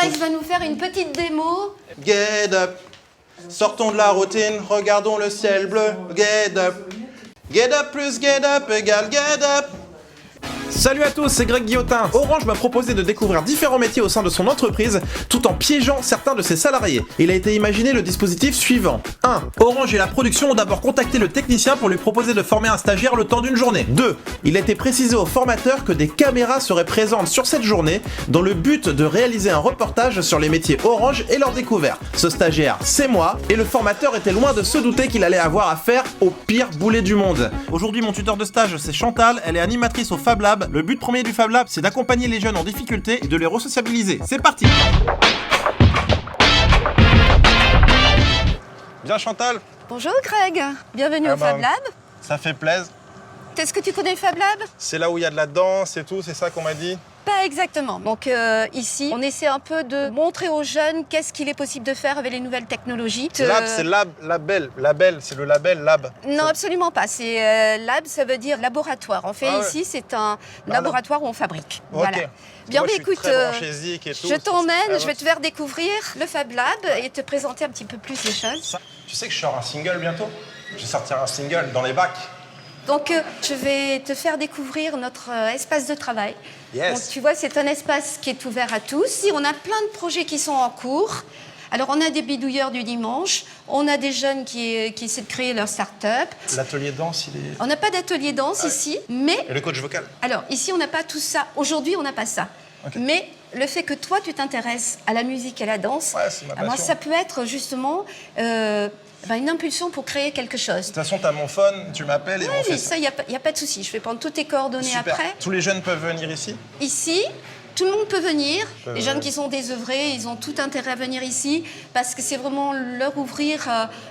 Greg va nous faire une petite démo. Get up. Sortons de la routine, regardons le ciel bleu. Get up. Get up plus get up égale get up. Salut à tous, c'est Greg Guillotin. Orange m'a proposé de découvrir différents métiers au sein de son entreprise, tout en piégeant certains de ses salariés. Il a été imaginé le dispositif suivant. 1. Orange et la production ont d'abord contacté le technicien pour lui proposer de former un stagiaire le temps d'une journée. 2. Il a été précisé au formateur que des caméras seraient présentes sur cette journée dans le but de réaliser un reportage sur les métiers Orange et leurs découvertes. Ce stagiaire, c'est moi, et le formateur était loin de se douter qu'il allait avoir affaire au pire boulet du monde. Aujourd'hui, mon tuteur de stage, c'est Chantal, elle est animatrice au Fab Lab. Le but premier du Fab Lab, c'est d'accompagner les jeunes en difficulté et de les resociabiliser. C'est parti! Bien Chantal. Bonjour Greg, bienvenue au bah, Fab Lab. Ça fait plaisir. Est-ce que tu connais le Fab Lab? C'est là où il y a de la danse et tout, c'est ça qu'on m'a dit? Pas exactement. Donc ici, on essaie un peu de montrer aux jeunes qu'est-ce qu'il est possible de faire avec les nouvelles technologies. Lab, c'est label. Label, c'est le label lab. Non, absolument pas. C'est lab, ça veut dire laboratoire. En fait, ici, c'est un laboratoire où on fabrique. Ok. Voilà. Bien, Moi, mais je suis écoute, très branché zik et tout. je t'emmène, je vais te faire découvrir le Fab Lab et te présenter un petit peu plus les choses. Tu sais que je sors un single bientôt? Je vais sortir un single dans les bacs. Donc, je vais te faire découvrir notre espace de travail. Yes. Donc, tu vois, c'est un espace qui est ouvert à tous. On a plein de projets qui sont en cours. Alors, on a des bidouilleurs du dimanche, on a des jeunes qui essaient de créer leur start-up. L'atelier danse, il est... On n'a pas d'atelier danse ici, mais... Et le coach vocal? Alors, ici, on n'a pas tout ça. Aujourd'hui, on n'a pas ça. Ok. Mais le fait que toi, tu t'intéresses à la musique et à la danse, C'est ma passion. ça peut être justement une impulsion pour créer quelque chose. De toute façon, t'as mon phone, tu m'appelles et on fait ça. Ça, il n'y a pas de souci. Je vais prendre toutes tes coordonnées Super. après. Tous les jeunes peuvent venir ici? Ici, tout le monde peut venir. Les jeunes qui sont désœuvrés, ils ont tout intérêt à venir ici parce que c'est vraiment leur ouvrir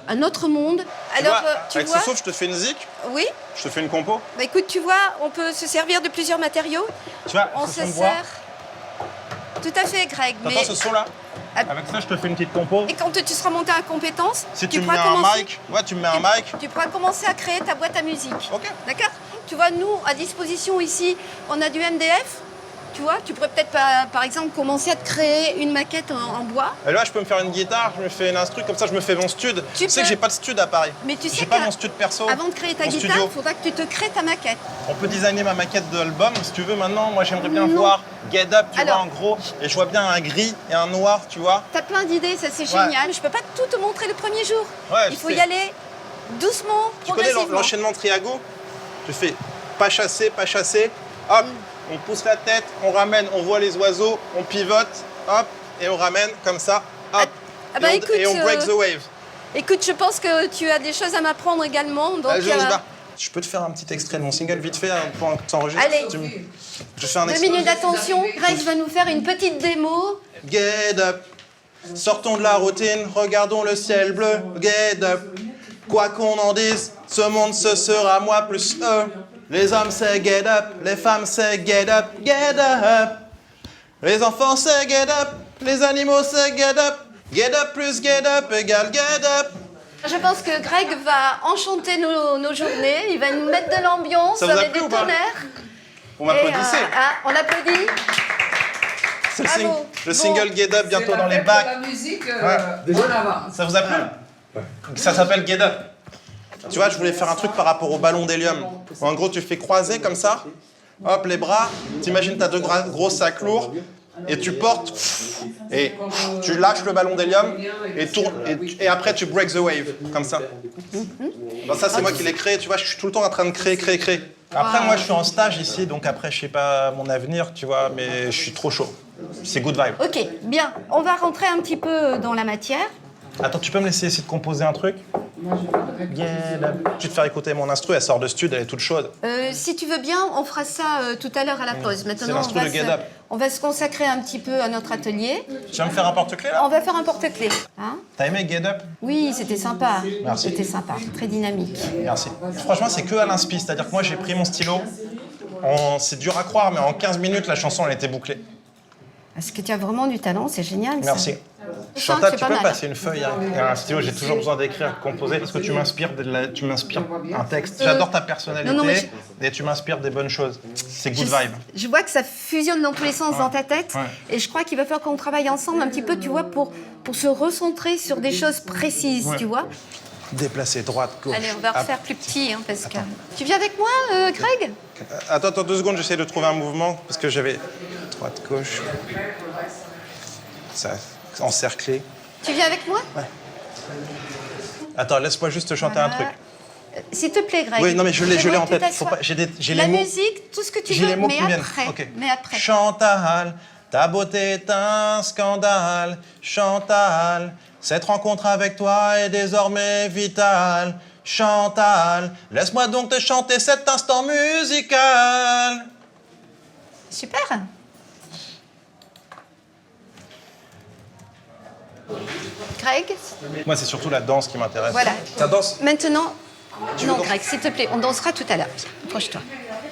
un autre monde. Alors, avec ce souffle, je te fais une zik, Oui. je te fais une compo. Bah, écoute, tu vois, on peut se servir de plusieurs matériaux. Tu vois, On ce se son de bois. sert. Tout à fait, Greg. T'entends ce son-là? Ah. Avec ça, je te fais une petite compo. Et quand tu seras monté à compétence, Si tu me pourras mets un commencer- mic, tu me mets un mic. Tu pourras commencer à créer ta boîte à musique. Ok. D'accord? Tu vois, nous, à disposition ici, on a du MDF. Tu vois, tu pourrais peut-être, par exemple, commencer à te créer une maquette en bois. Et là, je peux me faire une guitare, je me fais une instru, comme ça, je me fais mon stud. Tu sais peux. que j'ai pas de stud à Paris. Mais tu sais J'ai pas que mon stud perso. avant de créer ta mon guitare, studio. il faudra que tu te crées ta maquette. On peut designer ma maquette d'album, si tu veux, maintenant. Moi, j'aimerais bien Non. voir Get Up, tu Alors. vois, en gros. Et je vois bien un gris et un noir, tu vois. T'as plein d'idées, ça c'est Ouais. génial. Je peux pas tout te montrer le premier jour. Ouais, Il je faut sais. y aller doucement, Tu connais progressivement. l'enchaînement Triago? Tu fais pas chasser, hop, on pousse la tête, on ramène, on voit les oiseaux, on pivote, hop, et on ramène comme ça, hop, Ah bah et, écoute, on break the wave. Écoute, je pense que tu as des choses à m'apprendre également. Donc, Allez, on y va. Je peux te faire un petit extrait de mon single vite fait pendant que tu enregistres? Allez. Je fais un 2 extrait. minutes d'attention. Greg va nous faire une petite démo. Get up. Sortons de la routine, regardons le ciel bleu. Get up. Quoi qu'on en dise, ce monde ce sera moi plus eux. Les hommes c'est get up, les femmes c'est get up, get up. Les enfants c'est get up, les animaux c'est get up. Get up plus get up égale get up. Je pense que Greg va enchanter nos journées. Il va nous mettre de l'ambiance Ça vous a avec plu des ou pas? tonnerres. Vous m'applaudissez? On applaudit. C'est bravo. le single Get Up bientôt dans les bacs. La musique Ouais. en avant. Ça vous a plu? Ça s'appelle Get Up. Tu vois, je voulais faire un truc par rapport au ballon d'hélium. En gros, tu fais croiser comme ça, hop, les bras, t'imagines t'as deux gros sacs lourds, et tu portes, et tu lâches le ballon d'hélium, et tourne, et après tu break the wave, comme ça. Bon, ça, c'est moi qui l'ai créé, tu vois, je suis tout le temps en train de créer. Après, moi, je suis en stage ici, donc après, je sais pas mon avenir, tu vois, mais je suis trop chaud. C'est good vibe. Ok, bien. On va rentrer un petit peu dans la matière. Attends, tu peux me laisser essayer de composer un truc? Get up. Je vais te faire écouter mon instru, elle sort de stud, elle est toute chaude. Si tu veux bien, on fera ça tout à l'heure à la pause. Maintenant, l'instru de Get Up. on va se consacrer un petit peu à notre atelier. Tu vas me faire un porte-clés là? On va faire un porte-clés. Hein? T'as aimé Get Up? Oui, c'était sympa. Merci. C'était sympa, très dynamique. Merci. Franchement, c'est que à l'inspi, c'est-à-dire que moi j'ai pris mon stylo, c'est dur à croire, mais en 15 minutes la chanson elle était bouclée. Est-ce que tu as vraiment du talent? C'est génial. Ça. Merci. Je sens que Chantal, c'est tu pas peux me mal. passer une feuille et un stylo? J'ai toujours besoin d'écrire, composer, parce que tu m'inspires un texte. J'adore ta personnalité non, mais et tu m'inspires des bonnes choses. C'est good vibe. Je vois que ça fusionne dans tous les sens dans ta tête. Ouais. Et je crois qu'il va falloir qu'on travaille ensemble un petit peu, tu vois, pour se recentrer sur des choses précises, Ouais. tu vois. Déplacer droite, gauche. Allez, on va refaire plus petit, hein, parce que... Tu viens avec moi, Greg? Attends 2 secondes, j'essaie de trouver un mouvement, parce que j'avais droite, gauche. Ça, encerclé. Tu viens avec moi? Attends, laisse-moi juste te chanter Voilà. un truc. S'il te plaît, Greg. Oui, non mais je l'ai en J'aimerais que tête. tu Faut pas, j'ai La les mots. musique, tout ce que tu J'ai veux, les mots mais qui me viennent. après. Ok. Mais après. Chantal, ta beauté est un scandale. Chantal, cette rencontre avec toi est désormais vitale. Chantal, laisse-moi donc te chanter cet instant musical. Super. Greg, Moi, c'est surtout la danse qui m'intéresse. voilà. Ta danse? Maintenant, veux non, danser? Greg, s'il te plaît, on dansera tout à l'heure. Approche-toi.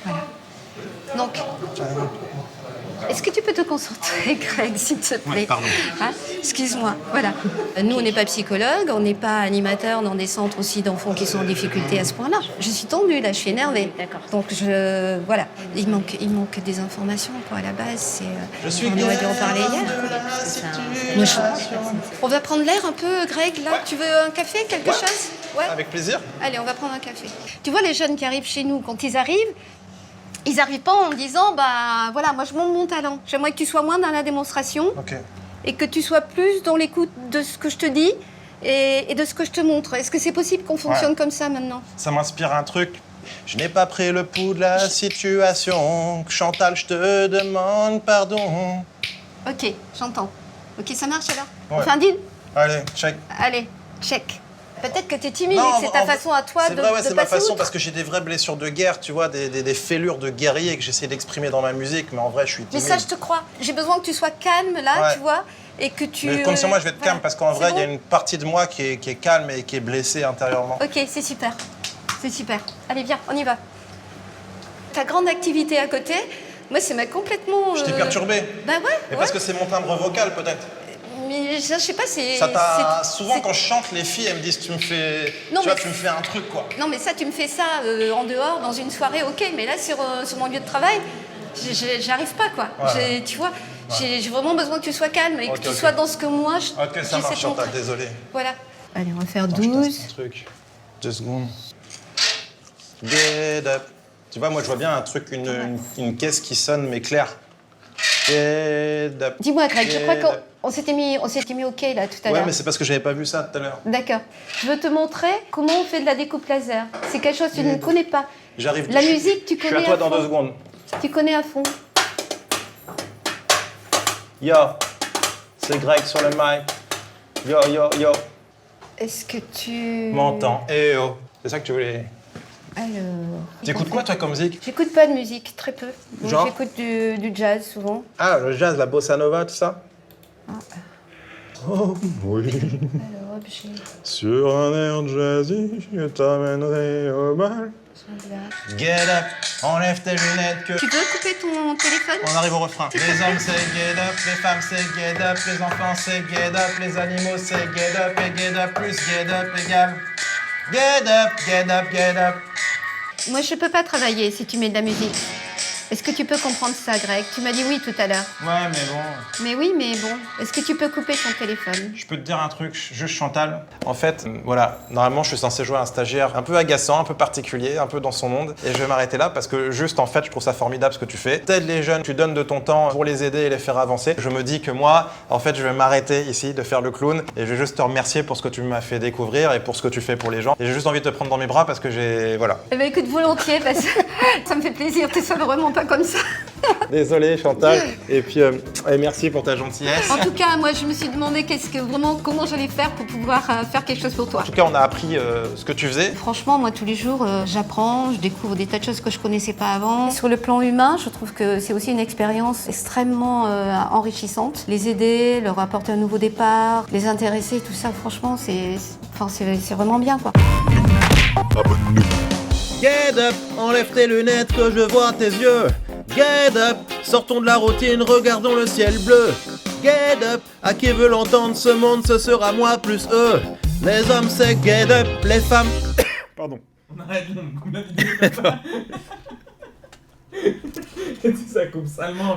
Voilà. Donc, est-ce que tu peux te concentrer, Greg, s'il te plaît? Ouais, pardon. Hein? Excuse-moi. Voilà. Nous, on n'est pas psychologue, on n'est pas animateur dans des centres aussi d'enfants qui sont en difficulté à ce point-là. Je suis tendue, là, je suis énervée. D'accord. Donc, voilà. Il manque des informations, quoi, à la base. C'est, Je suis on aurait dû en parler hier. Moi, on va prendre l'air un peu, Greg, là. Tu veux un café, quelque chose? Ouais. Avec plaisir. Allez, on va prendre un café. Tu vois, les jeunes qui arrivent chez nous, quand ils n'arrivent pas en me disant, bah voilà, moi je montre mon talent. J'aimerais que tu sois moins dans la démonstration Ok. et que tu sois plus dans l'écoute de ce que je te dis et de ce que je te montre. Est-ce que c'est possible qu'on fonctionne comme ça maintenant? Ça m'inspire un truc. Je n'ai pas pris le pouls de la situation. Chantal, je te demande pardon. Ok, j'entends. Ok, ça marche alors? Ouais. On fait un deal? Allez, check. Allez, check. Peut-être que tu es timide Non, et que c'est ta façon à toi c'est de vrai, ouais, de c'est ma passer façon outre. parce que j'ai des vraies blessures de guerre, tu vois, des fêlures de guerrier que j'essaie d'exprimer dans ma musique, mais en vrai, je suis Mais timide. ça, je te crois. J'ai besoin que tu sois calme là, Ouais. tu vois, et que tu... Mais comme sur moi, je vais être voilà. calme parce qu'en C'est vrai, il y a bon une partie de moi qui est calme et qui est blessée intérieurement. Ok, c'est super. C'est super. Allez, viens, on y va. Ta grande activité à côté, moi, ça m'a complètement... Je t'ai perturbé. Bah ouais. Mais ouais. parce que c'est mon timbre vocal, peut-être. Mais je sais pas, c'est... Ça t'a... c'est- Souvent, c'est- quand je chante, les filles, elles me disent, tu me fais... Non, tu vois, mais- tu me fais un truc, quoi. Non, mais ça, tu me fais ça en dehors, dans une soirée, ok. Mais là, sur mon lieu de travail, j'arrive pas, quoi. Ouais. Tu vois, j'ai vraiment besoin que tu sois calme et Ok, que tu ok. sois dans ce que moi, Ok, ça j'essaie de marche, Chantal, montrer. désolé. Voilà. Allez, on va faire Attends, je 12. teste un truc. 2 secondes. Get up. Tu vois, moi, je vois bien un truc, une caisse qui sonne, mais claire. Get up. Dis-moi, Greg, je Get crois up. qu'on s'était mis ok là tout à Ouais, l'heure. mais c'est parce que j'avais pas vu ça tout à l'heure. D'accord. Je veux te montrer comment on fait de la découpe laser. C'est quelque chose que tu ne connais pas. J'arrive. La je suis- musique, tu Je suis connais à toi à dans fond. 2 secondes. Tu connais à fond. Yo, c'est Greg sur le mic. Yo, yo, yo. Est-ce que tu... M'entends. Eh oh. C'est ça que tu voulais. Alors... T'écoutes quoi, toi, comme musique? J'écoute pas de musique, très peu. Donc, Genre j'écoute du jazz souvent. Ah, le jazz, la bossa nova, tout ça? Oh, oui. Alors, objet, Sur un air jazzy, je t'amènerai au bal. là. Get up, enlève tes lunettes que... Tu veux couper ton téléphone? On arrive au refrain. Les hommes c'est get up, les femmes c'est get up, les enfants c'est get up, les animaux c'est get up et get up plus get up égale get up, get up, get up. Moi, je peux pas travailler si tu mets de la musique. Est-ce que tu peux comprendre ça, Greg? Tu m'as dit oui tout à l'heure. Ouais, mais bon, Mais oui, mais bon. Est-ce que tu peux couper ton téléphone? je peux te dire un truc, juste Chantal. En fait, voilà, normalement je suis censé jouer un stagiaire un peu agaçant, un peu particulier, un peu dans son monde. Et je vais m'arrêter là parce que juste en fait, je trouve ça formidable ce que tu fais. T'aides les jeunes, tu donnes de ton temps pour les aider et les faire avancer. Je me dis que moi, en fait, je vais m'arrêter ici de faire le clown et je vais juste te remercier pour ce que tu m'as fait découvrir et pour ce que tu fais pour les gens. Et j'ai juste envie de te prendre dans mes bras parce que j'ai... Voilà. Eh ben, écoute, volontiers, parce que ça me fait plaisir. Tu sois vraiment pas comme ça. Désolé Chantal. Et puis, et merci pour ta gentillesse. En tout cas, moi, je me suis demandé comment j'allais faire pour pouvoir faire quelque chose pour toi. En tout cas, on a appris ce que tu faisais. Franchement, moi, tous les jours, j'apprends, je découvre des tas de choses que je connaissais pas avant. Sur le plan humain, je trouve que c'est aussi une expérience extrêmement enrichissante. Les aider, leur apporter un nouveau départ, les intéresser, tout ça, franchement, c'est vraiment bien, quoi. Get up, enlève tes lunettes que je vois tes yeux. Get up, sortons de la routine, regardons le ciel bleu. Get up, à qui veut l'entendre, ce monde ce sera moi plus eux. Les hommes c'est get up, les femmes... Pardon. On arrête, combien d'idées comme ça? Ça coupe salement.